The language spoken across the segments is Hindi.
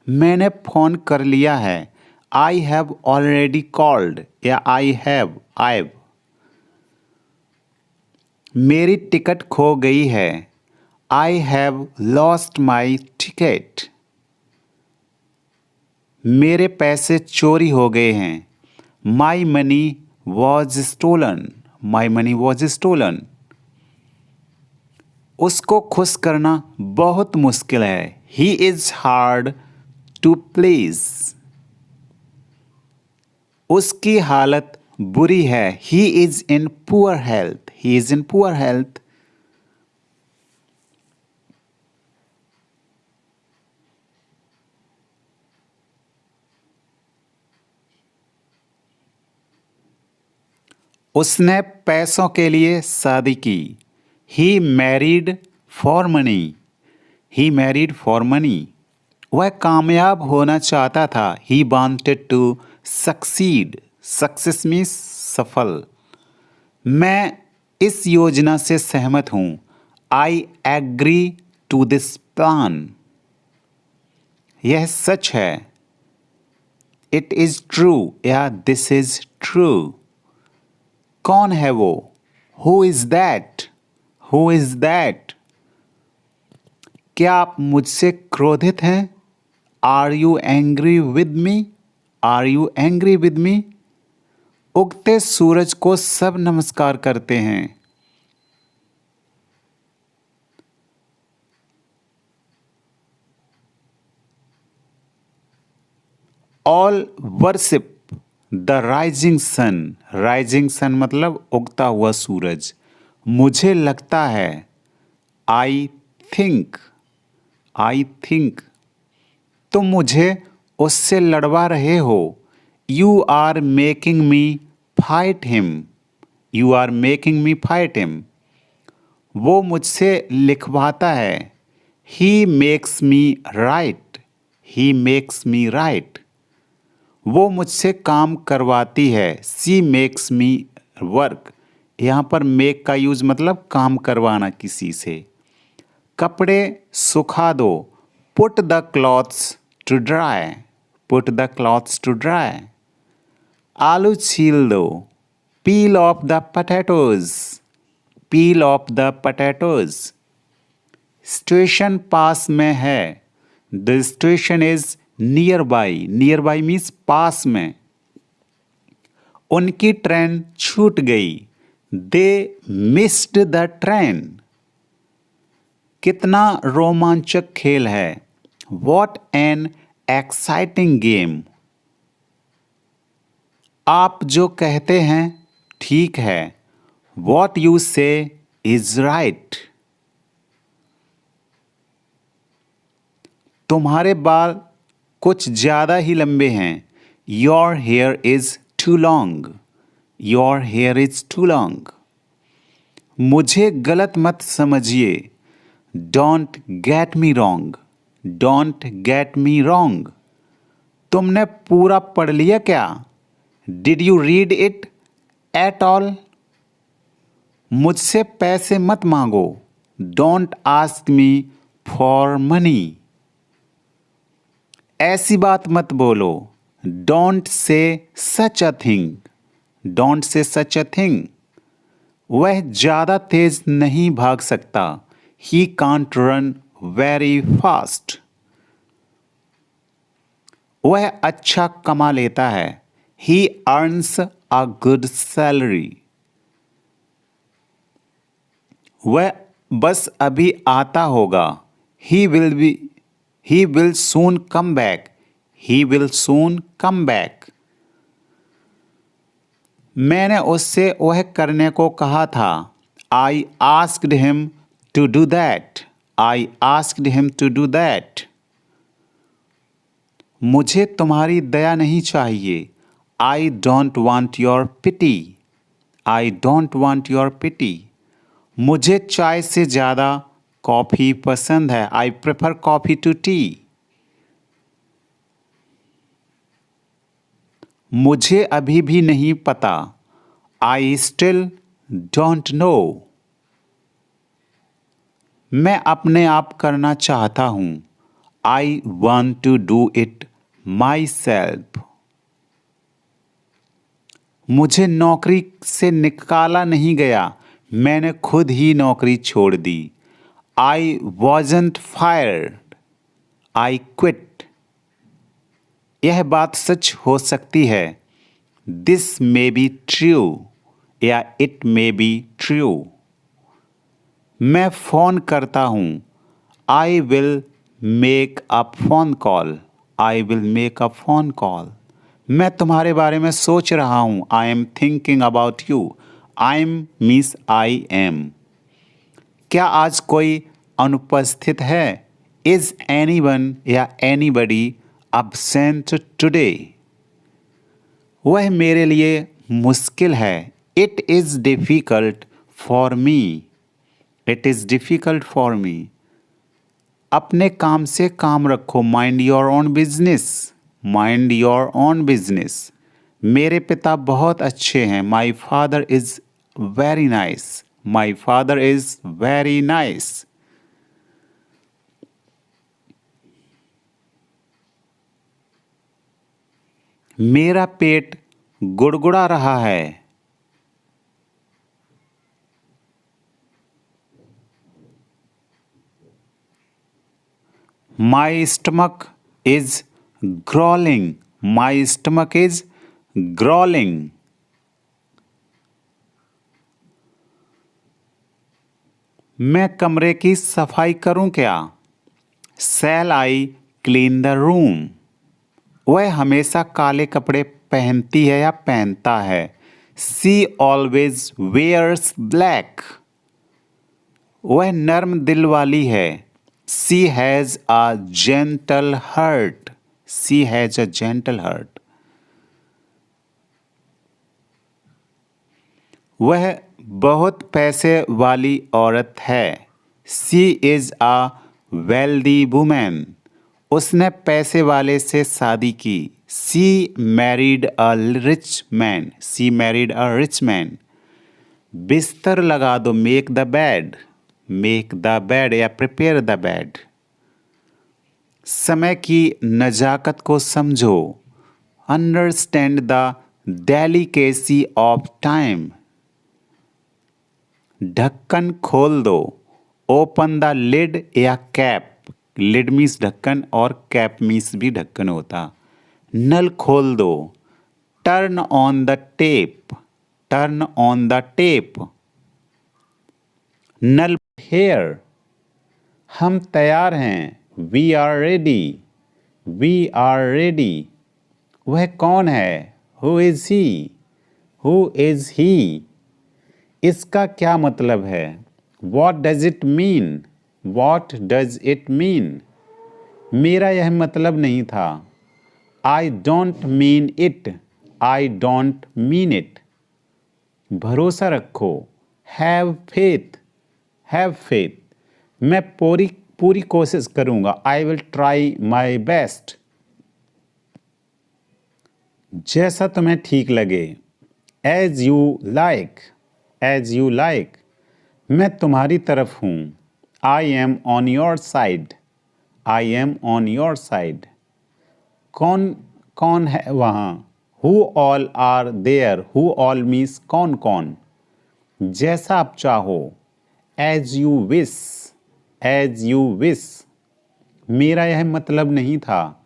मैंने फ़ोन कर लिया है। आई हैव ऑलरेडी कॉल्ड या आई हैव। मेरी टिकट खो गई है। I have lost my ticket. मेरे पैसे चोरी हो गए हैं। My money was stolen. My money was stolen. उसको खुश करना बहुत मुश्किल है। He is hard to please. उसकी हालत बुरी है। He is in poor health. He is in poor health. उसने पैसों के लिए शादी की। He married for money. He married for money. वह कामयाब होना चाहता था। He wanted to succeed. Success means सफल। मैं इस योजना से सहमत हूँ। I agree to this plan. यह सच है। इट इज़ ट्रू या दिस इज़ ट्रू। कौन है वो? Who is that? Who is that? क्या आप मुझसे क्रोधित हैं? Are you angry with me? Are you angry with me? उगते सूरज को सब नमस्कार करते हैं। All worship the rising sun. Rising sun मतलब उगता हुआ सूरज। मुझे लगता है। I think. I think. तुम मुझे उससे लड़वा रहे हो। You are making me fight him. You are making me fight him. वो मुझसे लिखवाता है। He makes me write. He makes me write. वो मुझसे काम करवाती है। She makes me work. यहाँ पर मेक का यूज मतलब काम करवाना किसी से। कपड़े सुखा दो। Put the clothes to dry. Put the clothes to dry. आलू छील दो। Peel off the potatoes. Peel off the potatoes. Station पास में है। The station is nearby. Nearby means पास में। उनकी ट्रेन छूट गई। They missed the train. कितना रोमांचक खेल है। What an exciting game. आप जो कहते हैं ठीक है। What you say is right. तुम्हारे बाल कुछ ज़्यादा ही लंबे हैं। Your hair is too long. Your hair is too long. मुझे गलत मत समझिए। Don't get me wrong. Don't get me wrong. तुमने पूरा पढ़ लिया क्या? Did you read it at all? मुझसे पैसे मत मांगो। Don't ask me for money. ऐसी बात मत बोलो। Don't say such a thing. Don't say such a thing. वह ज़्यादा तेज नहीं भाग सकता। He can't run very fast. वह अच्छा कमा लेता है। He earns a good salary. वह बस अभी आता होगा। He will soon come back. He will soon come back. मैंने उससे वह करने को कहा था। I asked him to do that. I asked him to do that. मुझे तुम्हारी दया नहीं चाहिए। I don't want your pity. I don't want your pity. मुझे चाय से ज़्यादा कॉफ़ी पसंद है। I prefer coffee to tea. मुझे अभी भी नहीं पता। I still don't know. मैं अपने आप करना चाहता हूँ। I want to do it myself. मुझे नौकरी से निकाला नहीं गया, मैंने खुद ही नौकरी छोड़ दी. I wasn't fired. I quit. यह बात सच हो सकती है. This may be true. या it may be true. मैं फ़ोन करता हूँ. I will make a phone call. I will make a phone call. मैं तुम्हारे बारे में सोच रहा हूँ. I am thinking about you. I am means I am. क्या आज कोई अनुपस्थित है? Is anyone या anybody absent today? वह मेरे लिए मुश्किल है. It is difficult for me. It is difficult for me. अपने काम से काम रखो. Mind your own business. Mind your own business. मेरे पिता बहुत अच्छे हैं. My father is very nice. My father is very nice. मेरा पेट गुड़गुड़ा रहा है. My stomach is growling. My stomach is growling. मैं कमरे की सफाई करूं क्या? Shall I clean the room? वह हमेशा काले कपड़े पहनती है या पहनता है. She always wears black. वह नर्म दिल वाली है. She has a gentle heart. She has a gentle heart. वह बहुत पैसे वाली औरत है. She is a wealthy woman. उसने पैसे वाले से शादी की. She married a rich man. She married a rich man. बिस्तर लगा दो. Make the bed. Make the bed या prepare the bed. समय की नजाकत को समझो. Understand the delicacy of time. ढक्कन खोल दो. Open the lid या cap. Lid मीन्स ढक्कन और cap मीन्स भी ढक्कन होता. नल खोल दो. Turn on the tap. Turn on the tap. Null here. हम तैयार हैं. We are ready. We are ready. वह कौन है? Who is he? Who is he? इसका क्या मतलब है? What does it mean? What does it mean? मेरा यह मतलब नहीं था. I don't mean it. I don't mean it. भरोसा रखो. Have faith. Have faith. मैं पूरी कोशिश करूंगा. I will try my best. जैसा तुम्हें ठीक लगे. As you like. As you like. मैं तुम्हारी तरफ हूं. I am on your side. I am on your side. कौन कौन है वहां? Who all are there? Who all means कौन कौन? जैसा आप चाहो. As you wish. As you wish. मेरा यह मतलब नहीं था.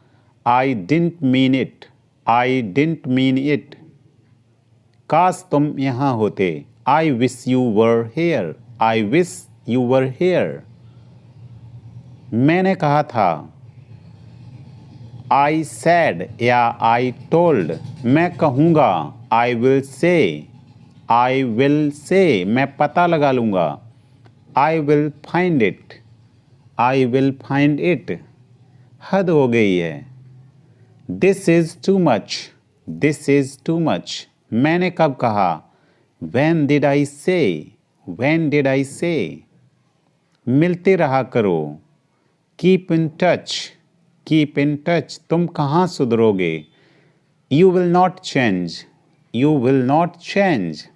I didn't mean it. I didn't mean it. काश तुम यहाँ होते. I wish you were here. I wish you were here. मैंने कहा था. I said या I told. मैं कहूँगा. I will say. I will say. मैं पता लगा लूँगा. I will find it. I will find it. हद हो गई है. This is too much. This is too much. मैंने कब कहा? When did I say? When did I say? मिलते रहा करो. Keep in touch. Keep in touch. तुम कहाँ सुधरोगे? You will not change. You will not change.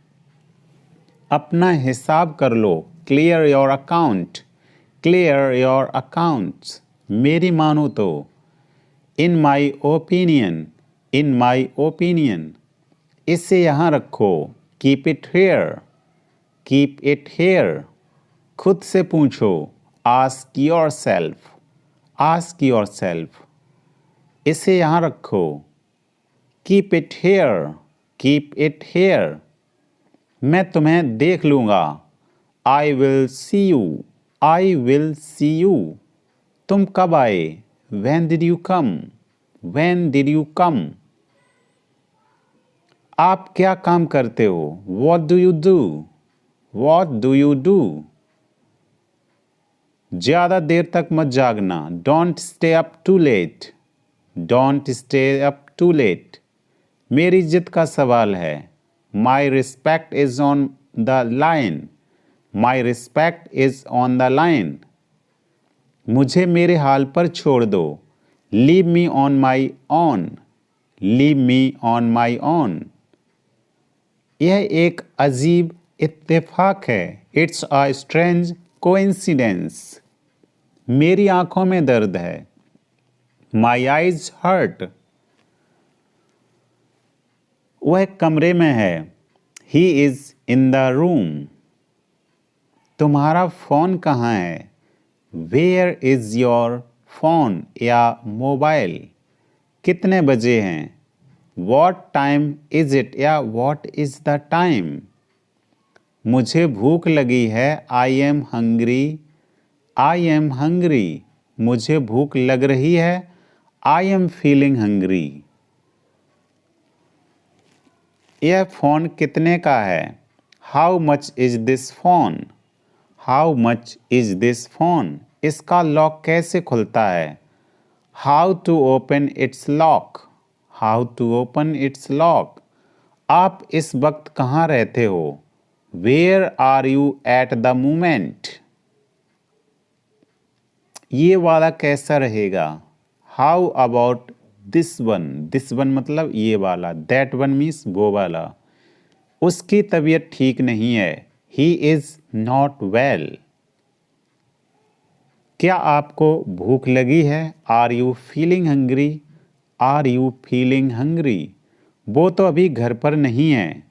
अपना हिसाब कर लो. Clear your account. Clear your accounts. मेरी मानो तो इन my opinion, in my opinion. इसे यहाँ रखो, keep it here, keep it here. खुद से पूछो, ask your self, ask your self. इसे यहाँ रखो, keep it here, keep it here. मैं तुम्हें देख लूँगा, I will see you, I will see you. तुम कब आए, when did you come, when did you come। आप क्या काम करते हो, what do you do, what do you do। ज़्यादा देर तक मत जागना, don't stay up too late, don't stay up too late। मेरी इज्जत का सवाल है, my respect is on the line, my respect is on the line। मुझे मेरे हाल पर छोड़ दो, leave me on my on, leave me on my on. यह एक अजीब इत्तेफाक है, इट्स अ स्ट्रेंज कोइंसिडेंस। मेरी आंखों में दर्द है, माई आइज हर्ट। वह कमरे में है, he is in the room. तुम्हारा फोन कहाँ है, वेयर इज योर फोन या मोबाइल। कितने बजे हैं, वॉट टाइम इज इट या वॉट इज द टाइम। मुझे भूख लगी है, I am hungry, I am hungry. मुझे भूख लग रही है, आई एम फीलिंग हंग्री। यह फ़ोन कितने का है, how much is this phone, how much is this phone. इसका लॉक कैसे खुलता है, how to open its lock, how to open its lock. आप इस वक्त कहाँ रहते हो, where are you at the moment. ये वाला कैसा रहेगा, हाउ अबाउट दिस वन मतलब ये वाला, दैट वन मीन्स वो वाला। उसकी तबीयत ठीक नहीं है, ही इज नॉट वेल। क्या आपको भूख लगी है, are you feeling hungry, are you feeling hungry. वो तो अभी घर पर नहीं है,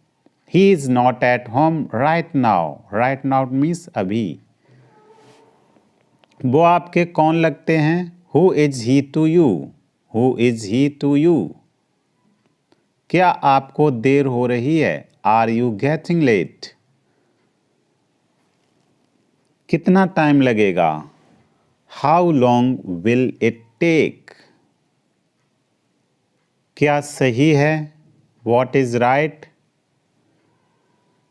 he is not at home right now, right now means अभी। वो आपके कौन लगते हैं, who is he to you, who is he to you. क्या आपको देर हो रही है, आर यू गेटिंग लेट। कितना टाइम लगेगा, how long will it take. क्या सही है, वॉट इज राइट।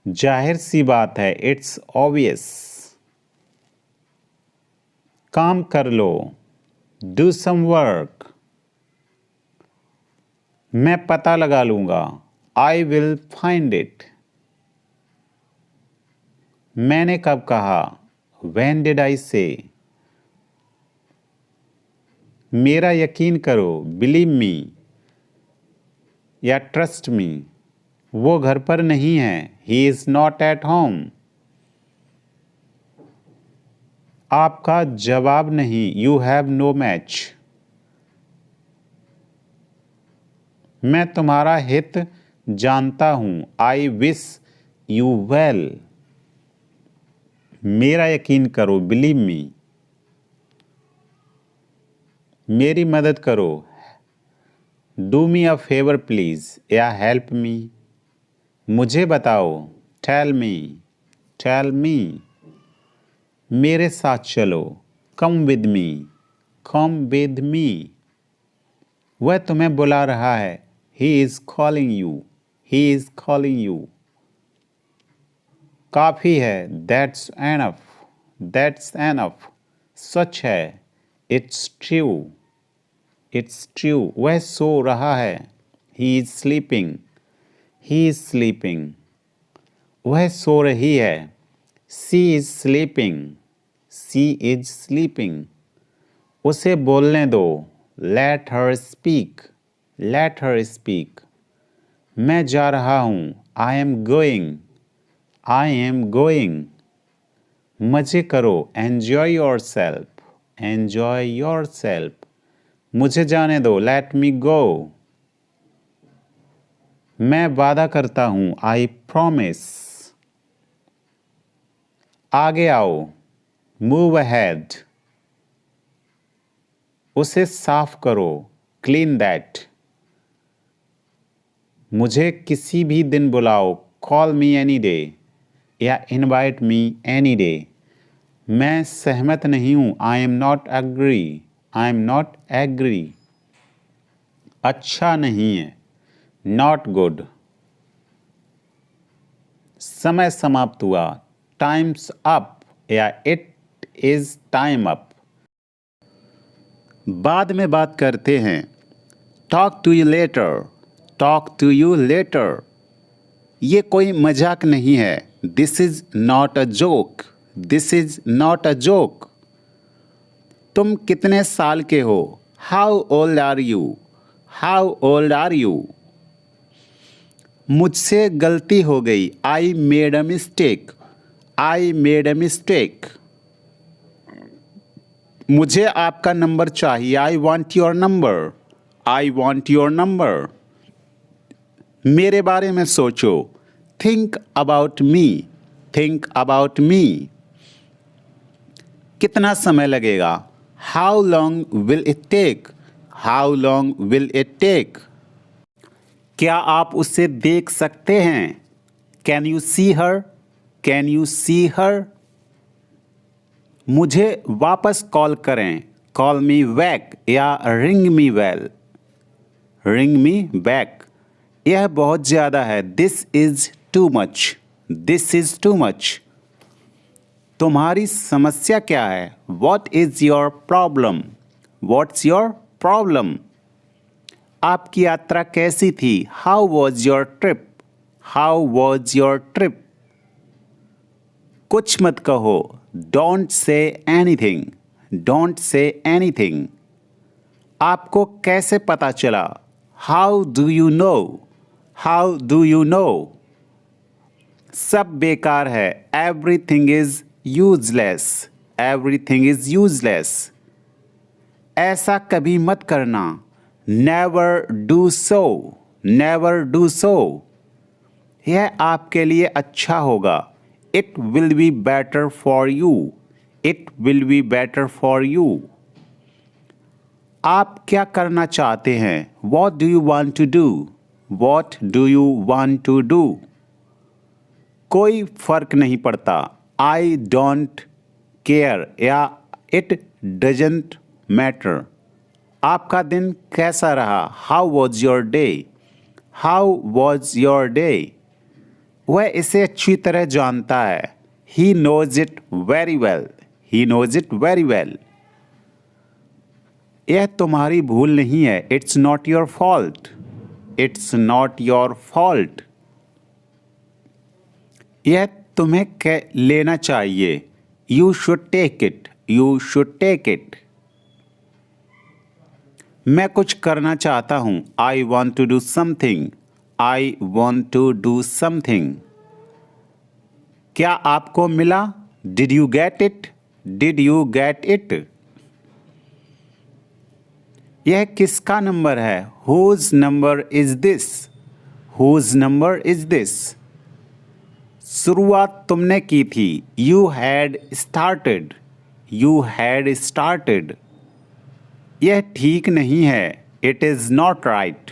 जाहिर सी बात है, इट्स ऑब्वियस। काम कर लो, डू सम वर्क। मैं पता लगा लूंगा, आई विल फाइंड इट। मैंने कब कहा, व्हेन डिड आई से। मेरा यकीन करो, बिलीव मी या ट्रस्ट मी। वो घर पर नहीं है, he is not at home. आपका जवाब नहीं, यू हैव नो मैच। मैं तुम्हारा हित जानता हूं, आई विश यू वेल। मेरा यकीन करो, बिलीव मी। मेरी मदद करो, do me a favour please या हेल्प मी। मुझे बताओ, टेल मी, टेल मी। मेरे साथ चलो, come with me, come with me. वह तुम्हें बुला रहा है, he is calling you, he is calling you. काफ़ी है, दैट्स एनफ, दैट्स एनफ। सच है, इट्स ट्रू, इट्स ट्रू। वह सो रहा है, he is sleeping, he is sleeping. वह सो रही है, she is sleeping, she is sleeping. उसे बोलने दो, let her speak, let her speak. मैं जा रहा हूँ, I am going, I am going. मज़े करो, enjoy yourself, enjoy your self. मुझे जाने दो, लेट मी गो। मैं वादा करता हूं, आई प्रॉमिस। आगे आओ, मूव अहेड। उसे साफ करो, क्लीन दैट। मुझे किसी भी दिन बुलाओ, कॉल मी एनी डे या इनवाइट मी एनी डे। मैं सहमत नहीं हूं, I am not agree, I am not agree. अच्छा नहीं है, नॉट गुड। समय समाप्त हुआ, टाइम्स अप या इट इज टाइम अप। बाद में बात करते हैं, talk to you later, talk to you later. ये कोई मजाक नहीं है, this is not a joke, this is not a joke. तुम कितने साल के हो, how old are you, how old are you. मुझसे गलती हो गई, I made a mistake, I made a mistake. मुझे आपका नंबर चाहिए, I want your number, I want your number. मेरे बारे में सोचो, think about me, think about me. कितना समय लगेगा, how long will it take, how long will it take. क्या आप उसे देख सकते हैं, can you see her, can you see हर। मुझे वापस कॉल करें, कॉल मी बैक या रिंग मी बेल, रिंग मी बैक। यह बहुत ज़्यादा है, this is too much, this is too much. तुम्हारी समस्या क्या है, what is your problem, what's your problem. आपकी यात्रा कैसी थी, how was your trip, how was your trip. कुछ मत कहो, don't say anything, don't say anything. आपको कैसे पता चला, how do you know, how do you know. सब बेकार है, everything is useless, everything is useless. ऐसा कभी मत करना, never do so, never do so. यह आपके लिए अच्छा होगा, it will be better for you, it will be better for you. आप क्या करना चाहते हैं, what do you want to do, what do you want to do. कोई फर्क नहीं पड़ता, आई डोंट केयर या इट डजेंट मैटर। आपका दिन कैसा रहा, how was your day, how was your day. वह इसे अच्छी तरह जानता है, he knows it very well, he knows it very well. यह तुम्हारी भूल नहीं है, it's not your fault, it's not your fault. यह तुम्हें लेना चाहिए, you should take it, you should take it. मैं कुछ करना चाहता हूं, I want to do something, I want to do something. क्या आपको मिला, did you get it, did you get it. यह किसका नंबर है, whose number is this, whose number is this. शुरुआत तुमने की थी, you had started, you had started. यह ठीक नहीं है, it is not right,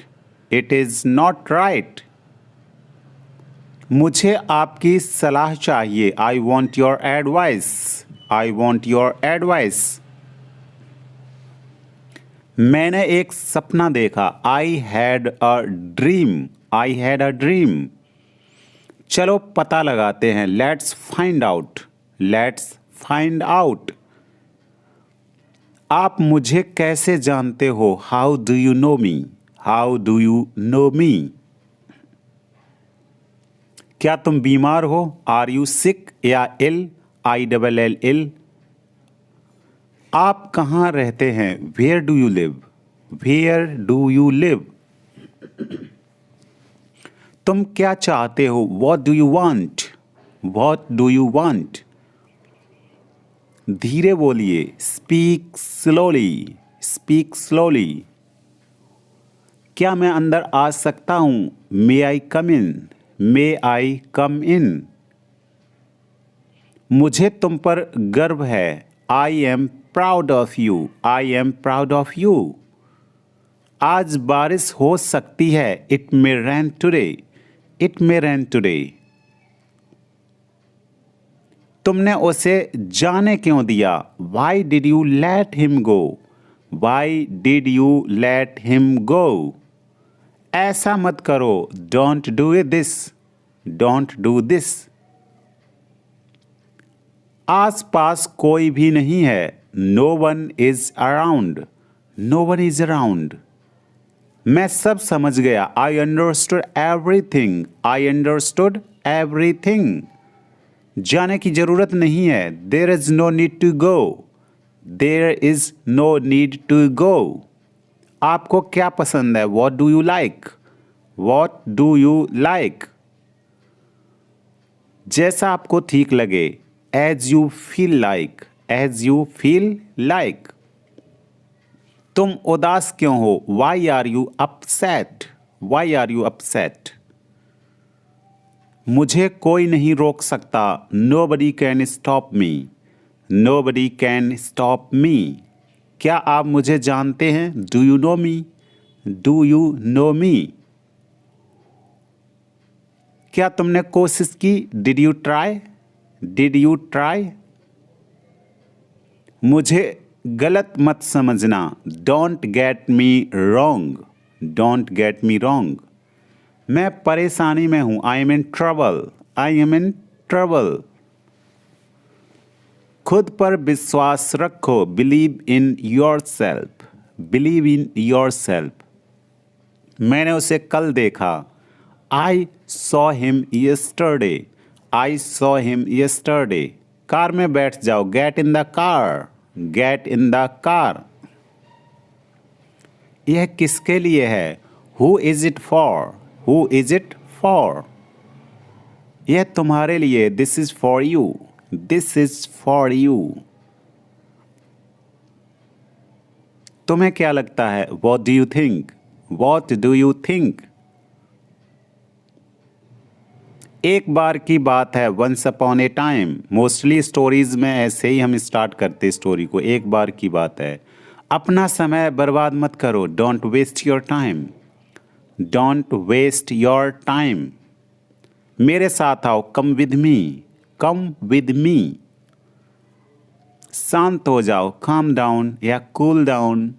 it is not right. मुझे आपकी सलाह चाहिए, I want your advice, I want your advice. मैंने एक सपना देखा, I had a dream, I had a dream. चलो पता लगाते हैं, let's find out, let's find out. आप मुझे कैसे जानते हो, how do you know me, how do you know me. क्या तुम बीमार हो, आर यू सिक या इल, आई डबल एल इल। आप कहाँ रहते हैं, where do you live, where do you live. तुम क्या चाहते हो, what do you want, what do you want. धीरे बोलिए, स्पीक स्लोली, स्पीक स्लोली। क्या मैं अंदर आ सकता हूँ? मे आई कम इन, मे आई कम इन। मुझे तुम पर गर्व है, I am proud of you, I am proud of you. आज बारिश हो सकती है, it may rain today, it may rain today. तुमने उसे जाने क्यों दिया? Why did you let him go, why did you let him go. ऐसा मत करो, don't do this, don't do this. आस पास कोई भी नहीं है, no one is around, no one is around. मैं सब समझ गया, I understood everything, I understood everything. जाने की जरूरत नहीं है, there is no need to go, there is no need to go. आपको क्या पसंद है? What do you like, what do you like. जैसा आपको ठीक लगे, as you feel like, as you feel like. तुम उदास क्यों हो? Why are you upset, why are you upset. मुझे कोई नहीं रोक सकता, nobody can stop me, nobody can stop me. क्या आप मुझे जानते हैं? Do you know me, do you know me. क्या तुमने कोशिश की? Did you try, did you try. मुझे गलत मत समझना, don't get me wrong, don't get me wrong. मैं परेशानी में हूं, I am in trouble, I am in trouble. खुद पर विश्वास रखो, believe in yourself, believe in yourself. मैंने उसे कल देखा, I saw him yesterday, I saw him yesterday. Car में बैठ जाओ, get in the car, get in the car. यह किसके लिए है? Who is it for, who is it for. यह तुम्हारे लिए, this is for you, this is for you. तुम्हें क्या लगता है? What do you think, what do you think. एक बार की बात है, once upon a time. Mostly stories में ऐसे ही हम स्टार्ट करते स्टोरी को, एक बार की बात है। अपना समय बर्बाद मत करो, don't waste your time, don't waste your time. मेरे साथ आओ, come with me, come with me. शांत हो जाओ, काम डाउन या कूल डाउन।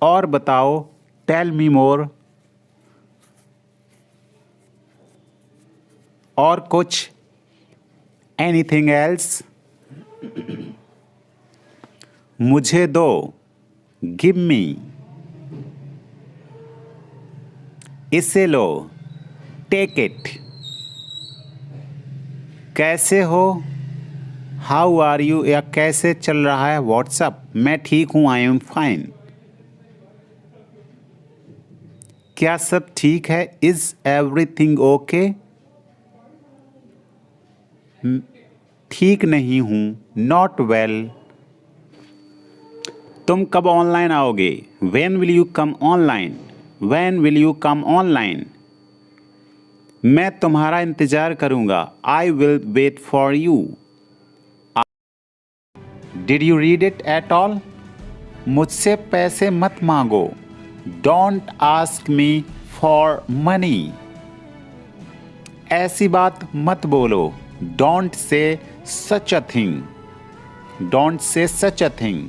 और बताओ, टेल मी मोर। और कुछ, एनीथिंग एल्स। मुझे दो, गिव मी। इसे लो, टेक इट। कैसे हो? हाउ आर यू, या कैसे चल रहा है व्हाट्सअप? मैं ठीक हूं, आई एम फाइन। क्या सब ठीक है? Is everything okay. ठीक नहीं हूं, नॉट वेल। तुम कब ऑनलाइन आओगे? When will you come online, when will you come online. मैं तुम्हारा इंतजार करूंगा, I will wait for you. Did you read it at all. मुझसे पैसे मत मांगो, don't ask me for money. ऐसी बात मत बोलो, don't say such a thing, don't say such a thing.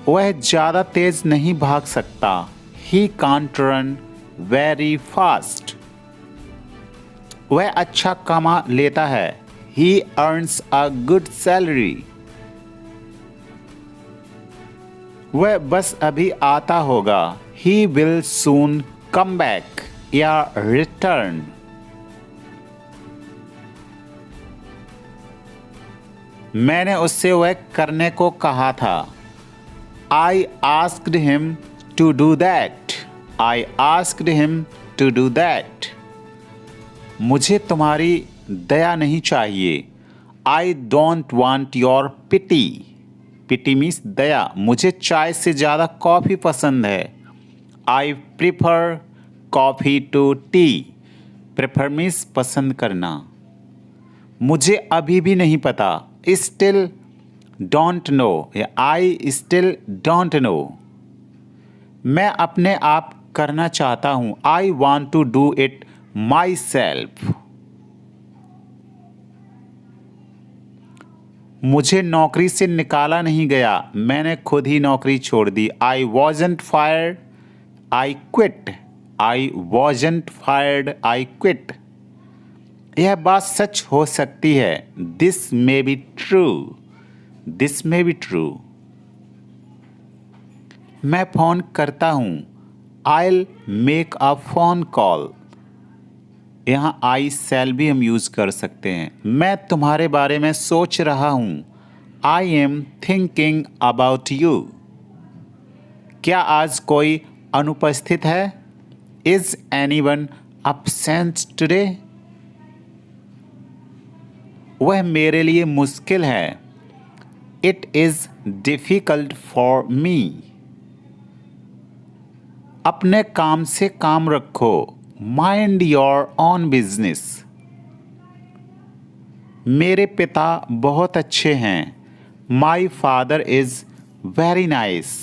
वह ज़्यादा तेज नहीं भाग सकता, he can't run very fast. वह अच्छा कमा लेता है, he earns a good salary. वह बस अभी आता होगा, he will soon come back या रिटर्न। मैंने उससे वह करने को कहा था, I asked him to do that, I asked him to do that. मुझे तुम्हारी दया नहीं चाहिए। I don't want your pity. Pity means दया। मुझे चाय से ज़्यादा कॉफ़ी पसंद है। आई prefer coffee to tea. Prefer means पसंद करना। मुझे अभी भी नहीं पता। स्टिल डोंट नो या आई स्टिल डोंट नो। मैं अपने आप करना चाहता हूँ। I want to do it myself. मुझे नौकरी से निकाला नहीं गया। मैंने खुद ही नौकरी छोड़ दी। I wasn't fired I quit. I wasn't fired I quit. यह बात सच हो सकती है। This may be true. This may be true. मैं फ़ोन करता हूँ। I'll make a phone call. यहाँ आई शैल भी हम यूज़ कर सकते हैं। मैं तुम्हारे बारे में सोच रहा हूँ। I am thinking about you. क्या आज कोई अनुपस्थित है? Is anyone absent today? वह मेरे लिए मुश्किल है। It is difficult for me. अपने काम से काम रखो। Mind your own business. मेरे पिता बहुत अच्छे हैं। My father is very nice.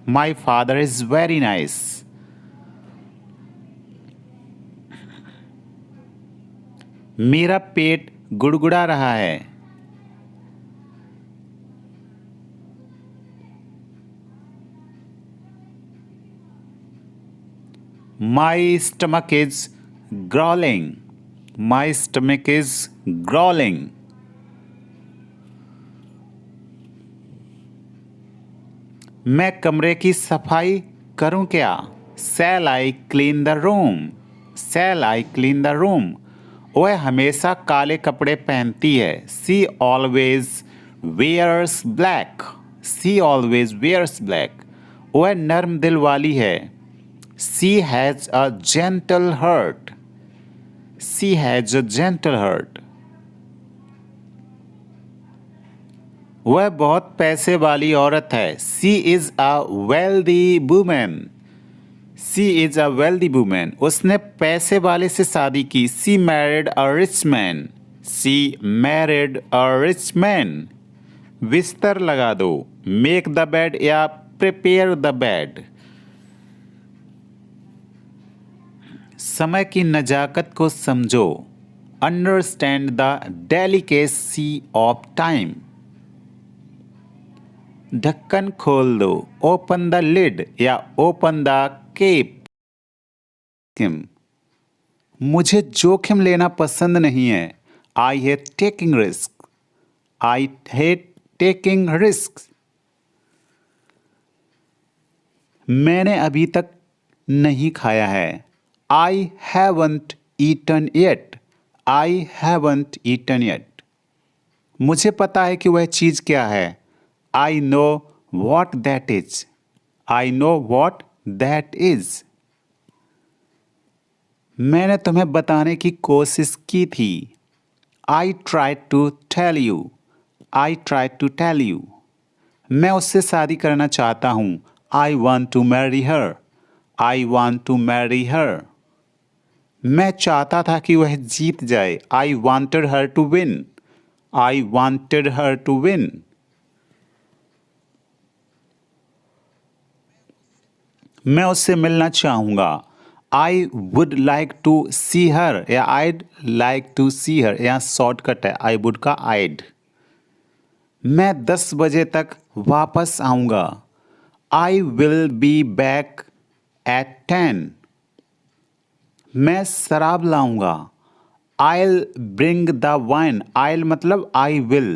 My father is very nice. मेरा पेट गुड़गुड़ा रहा है। My stomach is growling. My stomach is growling. मैं कमरे की सफाई करूं क्या? Shall I clean the room? Shall I clean the room? वह हमेशा काले कपड़े पहनती है। She always wears black. She always wears black. वह नर्म दिल वाली है। She has a gentle heart. She has a gentle heart. वह बहुत पैसे वाली औरत है। She is a wealthy woman. She is a wealthy woman. उसने पैसे वाले से शादी की। She married a rich man. She married a rich man. बिस्तर लगा दो। Make the bed या prepare the bed. समय की नजाकत को समझो। Understand the delicacy of time. ढक्कन खोल दो। ओपन द लिड या ओपन द केप। मुझे जोखिम लेना पसंद नहीं है। I hate taking risk. I hate taking risk. मैंने अभी तक नहीं खाया है। I haven't eaten yet. I haven't eaten yet. मुझे पता है कि वह चीज़ क्या है। I know what that is. I know what that is. मैंने तुम्हें बताने की कोशिश की थी। I tried to tell you. I tried to tell you. मैं उससे शादी करना चाहता हूँ। I want to marry her. I want to marry her. मैं चाहता था कि वह जीत जाए। I wanted her to win. I wanted her to win. मैं उससे मिलना चाहूँगा। आई वुड लाइक टू सी हर या आइड लाइक टू सी हर या शॉर्टकट है आई वुड का आइड। मैं 10 बजे तक वापस आऊँगा। I will be back at 10। मैं शराब लाऊँगा। I'll bring the wine. I'll मतलब I will.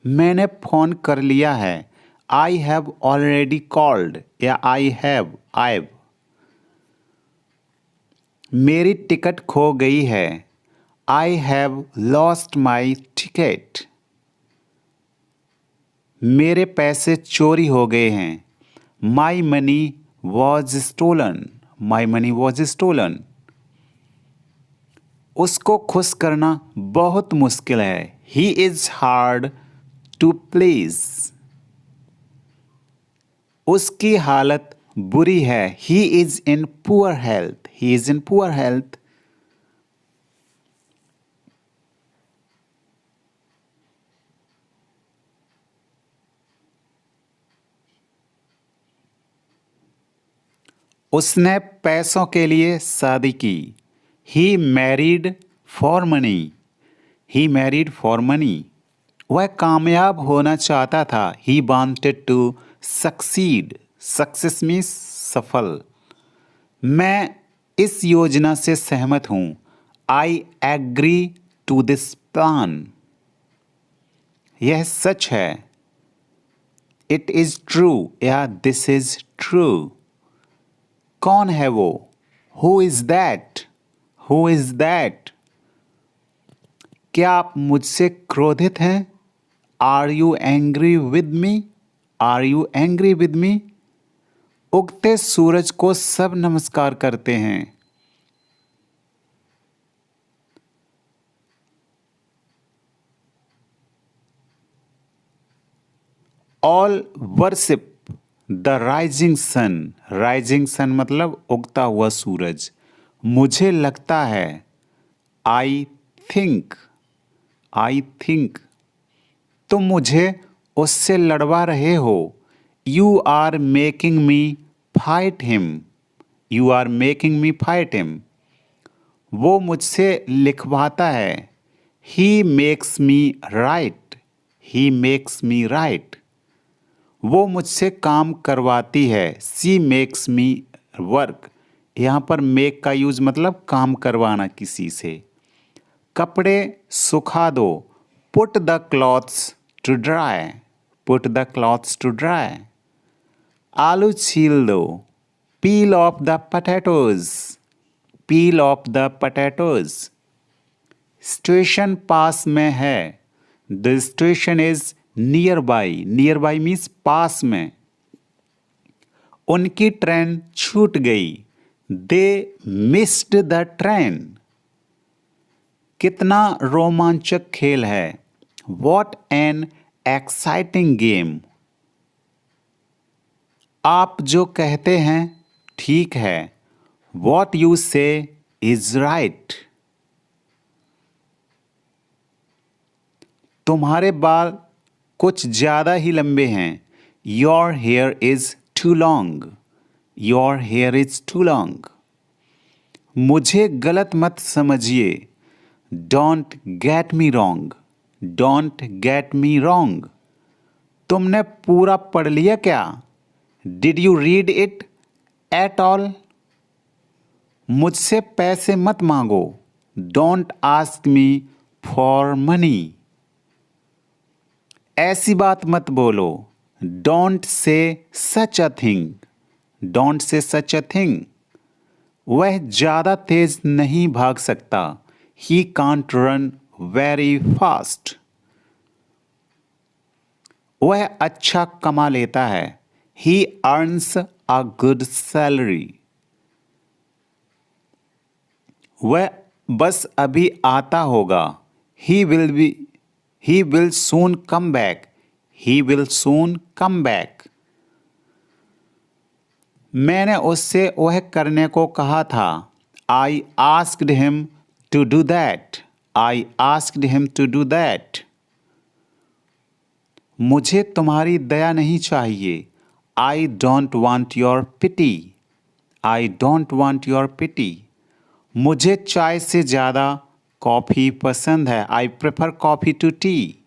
मैंने फ़ोन कर लिया है. I have already called या I have. मेरी टिकट खो गई है. I have lost my ticket. मेरे पैसे चोरी हो गए हैं. My money was stolen. My money was stolen. उसको खुश करना बहुत मुश्किल है। He is hard to please. उसकी हालत बुरी है। He is in poor health. He is in poor health. उसने पैसों के लिए शादी की। He married for money. He married for money. वह कामयाब होना चाहता था। He wanted to succeed. Success means सफल। मैं इस योजना से सहमत हूं। I agree to this plan. यह सच है। इट इज ट्रू या दिस इज ट्रू। कौन है वो? Who is that? Who is that? क्या आप मुझसे क्रोधित हैं? Are you angry with me? Are you angry with me? उगते सूरज को सब नमस्कार करते हैं। All worship the rising sun. Rising sun मतलब उगता हुआ सूरज। मुझे लगता है। I think. I think. तुम मुझे उससे लड़वा रहे हो। You are making me fight him. You are making me fight him. वो मुझसे लिखवाता है। He makes me write. He makes me write. वो मुझसे काम करवाती है। She makes me work. यहाँ पर मेक का यूज मतलब काम करवाना किसी से। कपड़े सुखा दो। Put the clothes to dry. Put the clothes to dry. आलू छील दो। Peel off the potatoes. Peel off the potatoes. Station पास में है। The station is nearby. Nearby means पास में। उनकी ट्रेन छूट गई। They missed the train. कितना रोमांचक खेल है। What an exciting game. आप जो कहते हैं ठीक है। What you say is right. तुम्हारे बाल कुछ ज़्यादा ही लंबे हैं। Your hair is too long. Your hair is too long. मुझे गलत मत समझिए। Don't get me wrong. Don't get me wrong. तुमने पूरा पढ़ लिया क्या? Did you read it at all? मुझसे पैसे मत मांगो। Don't ask me for money. ऐसी बात मत बोलो। Don't say such a thing. Don't say such a thing. वह ज़्यादा तेज नहीं भाग सकता। He can't run very fast. वह अच्छा कमा लेता है। He earns a good salary. वह बस अभी आता होगा। He will soon come back. He will soon come back. मैंने उससे वह करने को कहा था। I asked him to do that. I asked him to do that. मुझे तुम्हारी दया नहीं चाहिए। I don't want your pity. I don't want your pity. मुझे चाय से ज़्यादा कॉफ़ी पसंद है। I prefer coffee to tea.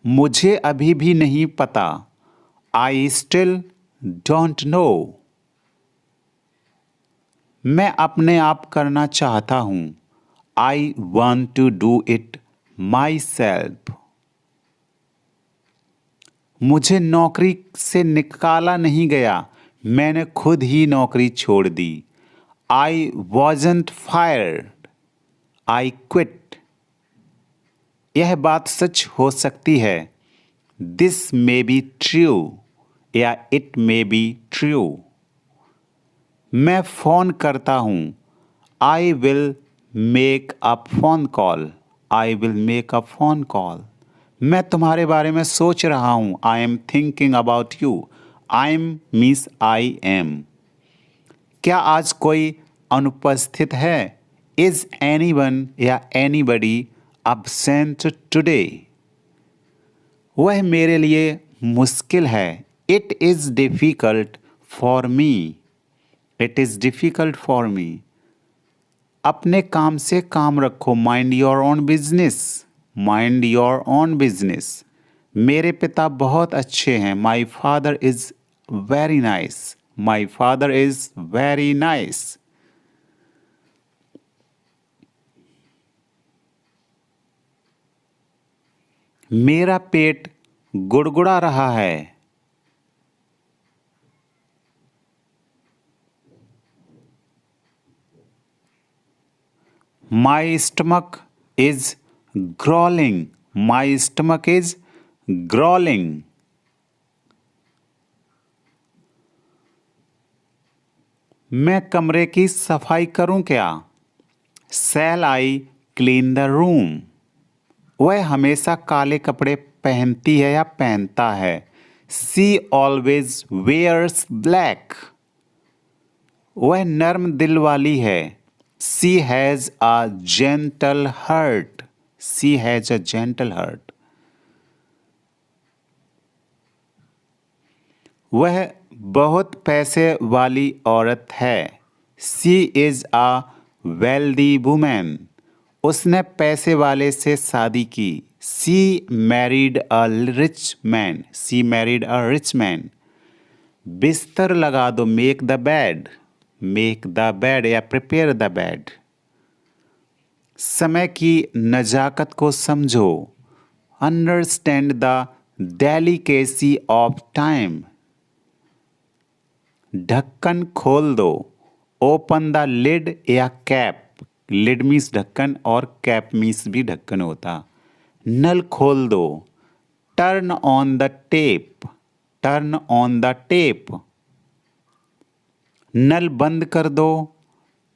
मुझे अभी भी नहीं पता। I still don't know. मैं अपने आप करना चाहता हूँ। I want to do it myself. मुझे नौकरी से निकाला नहीं गया। मैंने खुद ही नौकरी छोड़ दी। I wasn't fired. I quit. यह बात सच हो सकती है। दिस मे बी ट्रू या इट मे बी ट्रू। मैं फ़ोन करता हूँ। I will make a phone call. I will make a phone call. मैं तुम्हारे बारे में सोच रहा हूँ। I am thinking about you. I am means I am. क्या आज कोई अनुपस्थित है? इज एनीवन या एनीबडी absent टुडे? वह मेरे लिए मुश्किल है। It is difficult for me. It is difficult for me. अपने काम से काम रखो। Mind your own business. Mind your own business. मेरे पिता बहुत अच्छे हैं। My father is very nice. My father is very nice. मेरा पेट गुड़गुड़ा रहा है। My stomach is growling. My stomach is growling. मैं कमरे की सफाई करूं क्या? Shall I clean the room? वह हमेशा काले कपड़े पहनती है या पहनता है? She always wears black. वह नर्म दिल वाली है। She has a gentle heart. She has a gentle heart. वह बहुत पैसे वाली औरत है। She is a wealthy women. उसने पैसे वाले से शादी की। She married a rich man. She married a rich man. बिस्तर लगा दो। Make the bed. Make the bed या प्रिपेयर द बेड। समय की नजाकत को समझो। Understand the delicacy of time. ढक्कन खोल दो। ओपन द लिड या कैप। लिड मीन्स ढक्कन और कैप मीन्स भी ढक्कन होता। नल खोल दो। Turn on the tap. Turn on the tap. नल बंद कर दो।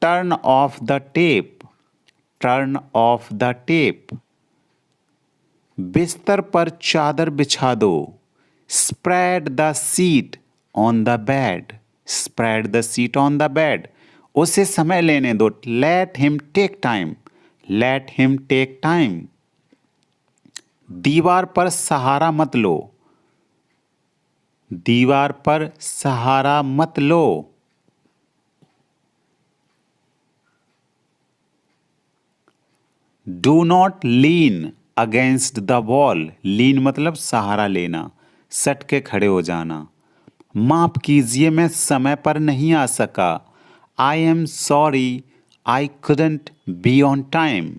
Turn off the tap. Turn off the tap. बिस्तर पर चादर बिछा दो। Spread the sheet on the bed. Spread the sheet on the bed. उसे समय लेने दो। Let him take time. Let him take time. दीवार पर सहारा मत लो। दीवार पर सहारा मत लो। Do not lean against the wall. लीन मतलब सहारा लेना, सट के खड़े हो जाना। माफ कीजिए मैं समय पर नहीं आ सका। I am sorry I couldn't be on time.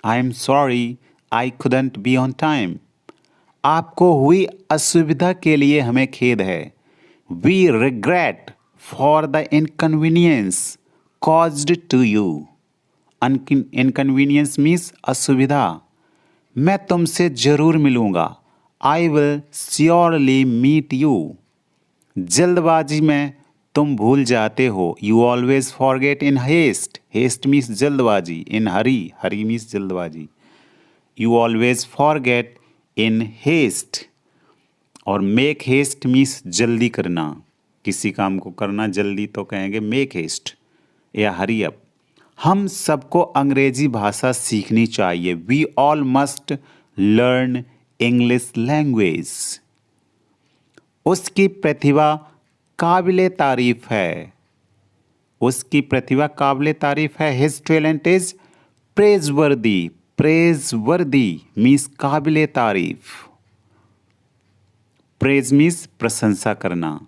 I am sorry I couldn't be on time. आपको हुई असुविधा के लिए हमें खेद है। We regret for the inconvenience caused to you. Inconvenience means असुविधा। मैं तुमसे जरूर मिलूंगा। I will surely meet you. जल्दबाजी में तुम भूल जाते हो। You always forget in haste. Haste means जल्दबाजी। इन हरी, हरी मीन्स जल्दबाजी। You always forget in haste. और मेक हेस्ट मीन्स जल्दी करना। किसी काम को करना जल्दी तो कहेंगे मेक हेस्ट या हरी अप। हम सबको अंग्रेजी भाषा सीखनी चाहिए। We all must learn English language. उसकी प्रतिभा काबिले तारीफ है। उसकी प्रतिभा काबिले तारीफ है। His talent is प्रेजवर्दी। प्रेजवर्दी मीन्स काबिले तारीफ। प्रेज मीन्स प्रशंसा करना।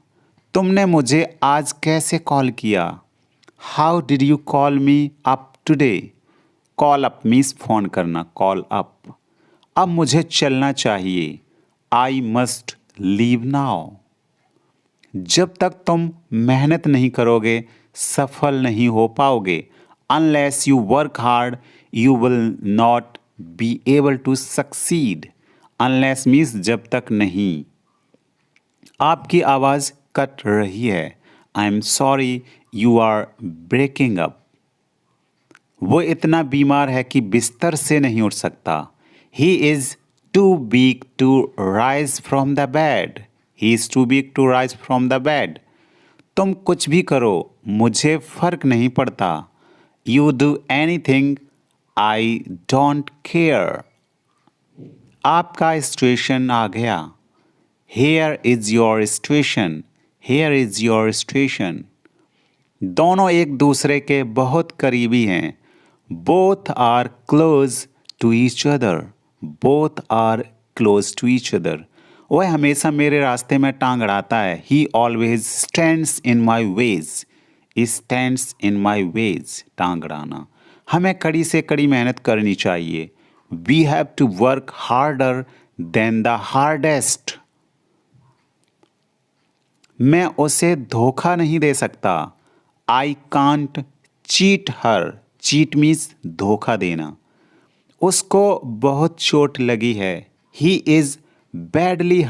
तुमने मुझे आज कैसे कॉल किया? How did you call me up today? Call up means phone करना। Call up. अब मुझे चलना चाहिए। I must leave now. जब तक तुम मेहनत नहीं करोगे सफल नहीं हो पाओगे। Unless you work hard you will not be able to succeed. Unless means जब तक नहीं। आपकी आवाज़ कट रही है। I am sorry you are breaking up. वो इतना बीमार है कि बिस्तर से नहीं उठ सकता। He is too weak to rise from the bed. He is too weak to rise from the bed. तुम कुछ भी करो, मुझे फर्क नहीं पड़ता। You do anything, I don't care. आपका स्टेशन आ गया। Here is your station. Here is your station. दोनों एक दूसरे के बहुत करीबी हैं। Both are close to each other. Both are close to each other. वह हमेशा मेरे रास्ते में टांग अड़ाता है। He always stands in my ways. Stands in my ways, टांग अड़ाना। हमें कड़ी से कड़ी मेहनत करनी चाहिए। We have to work harder than the hardest. मैं उसे धोखा नहीं दे सकता। I can't cheat her. Cheat means धोखा देना। उसको बहुत चोट लगी है। He is badly hurt.